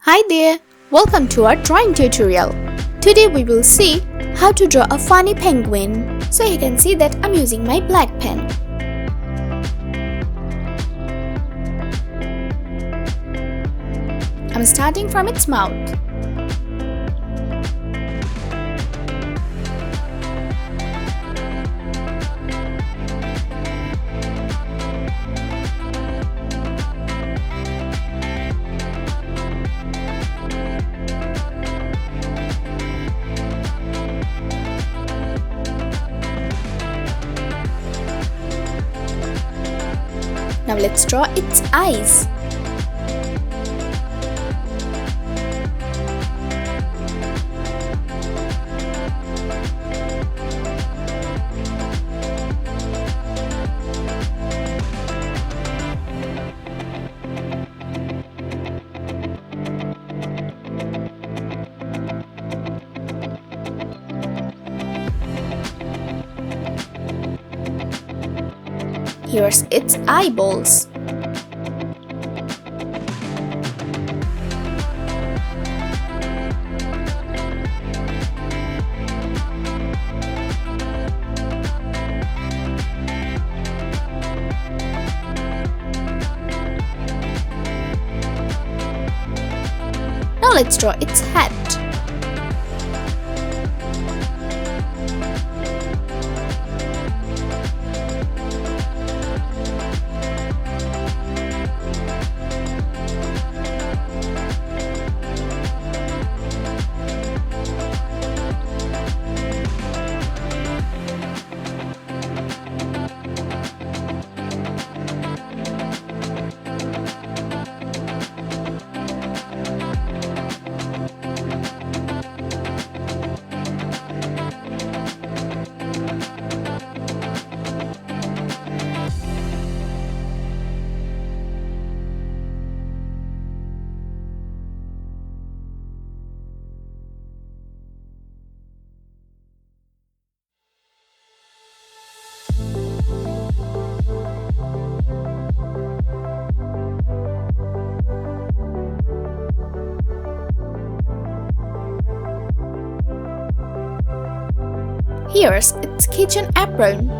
Hi there, welcome to our drawing tutorial. Today we will see how to draw a funny penguin. So you can see that I'm using my black pen. I'm starting from its mouth. Now let's draw its eyes. Here's its eyeballs. Now let's draw its head. Here's its kitchen apron.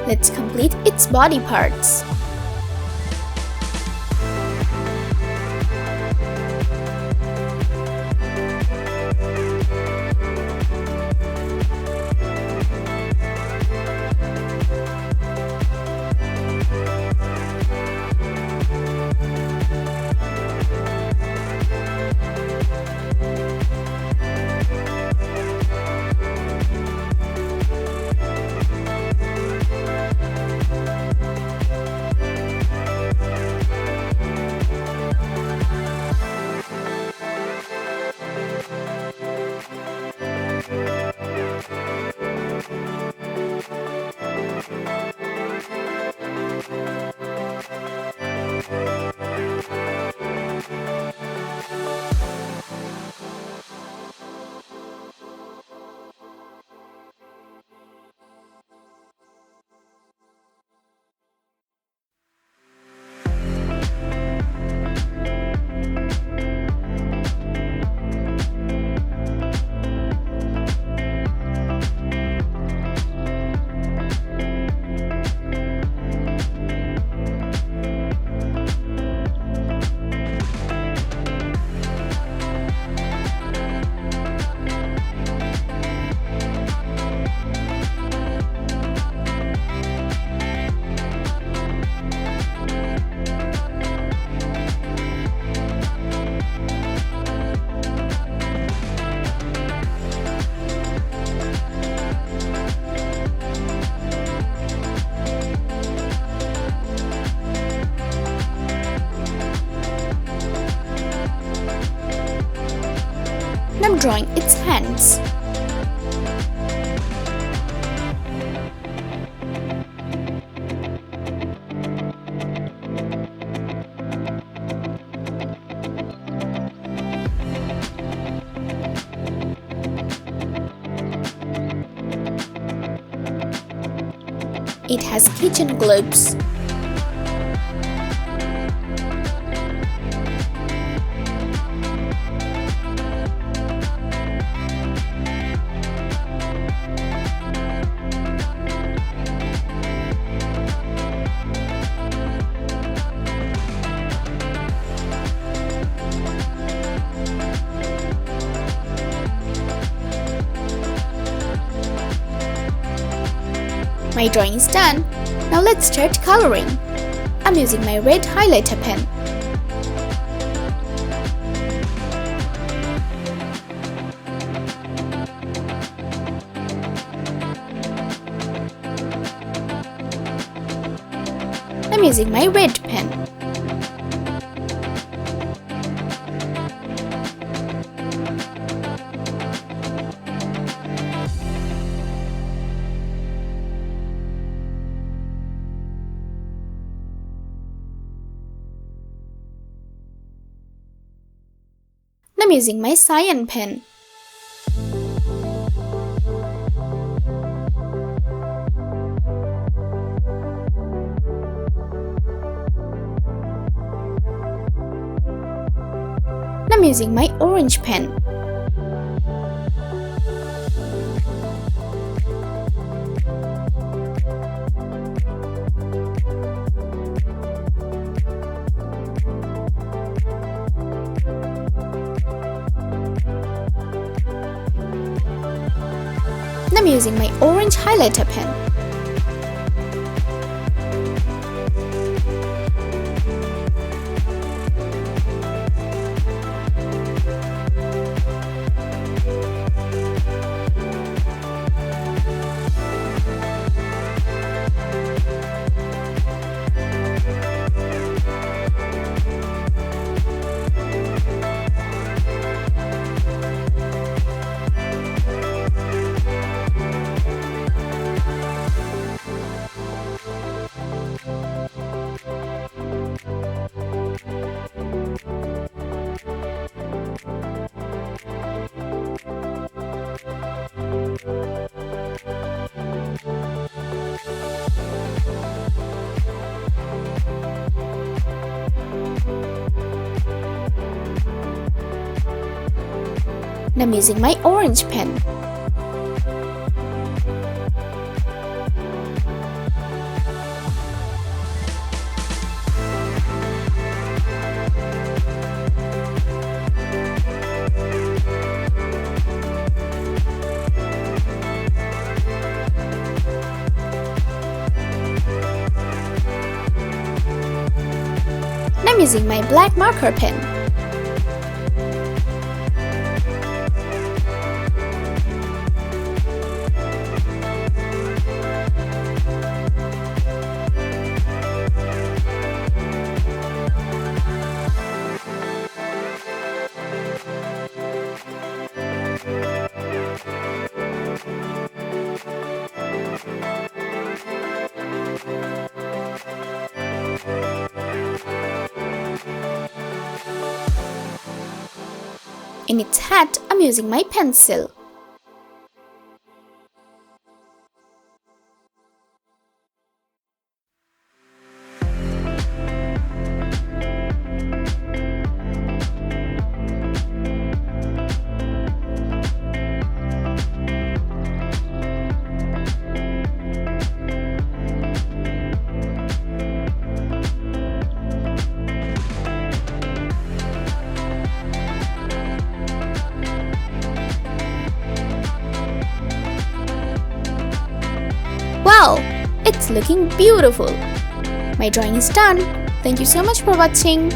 Let's complete its body parts. I'm drawing its hands. It has kitchen globes. My drawing is done. Now let's start coloring. I'm using my red highlighter pen. I'm using my red pen. I'm using my cyan pen. I'm using my orange pen. I'm using my orange highlighter pen. And I'm using my orange pen. And I'm using my black marker pen. In its hat, I'm using my pencil. Wow, it's looking beautiful. My drawing is done. Thank you so much for watching.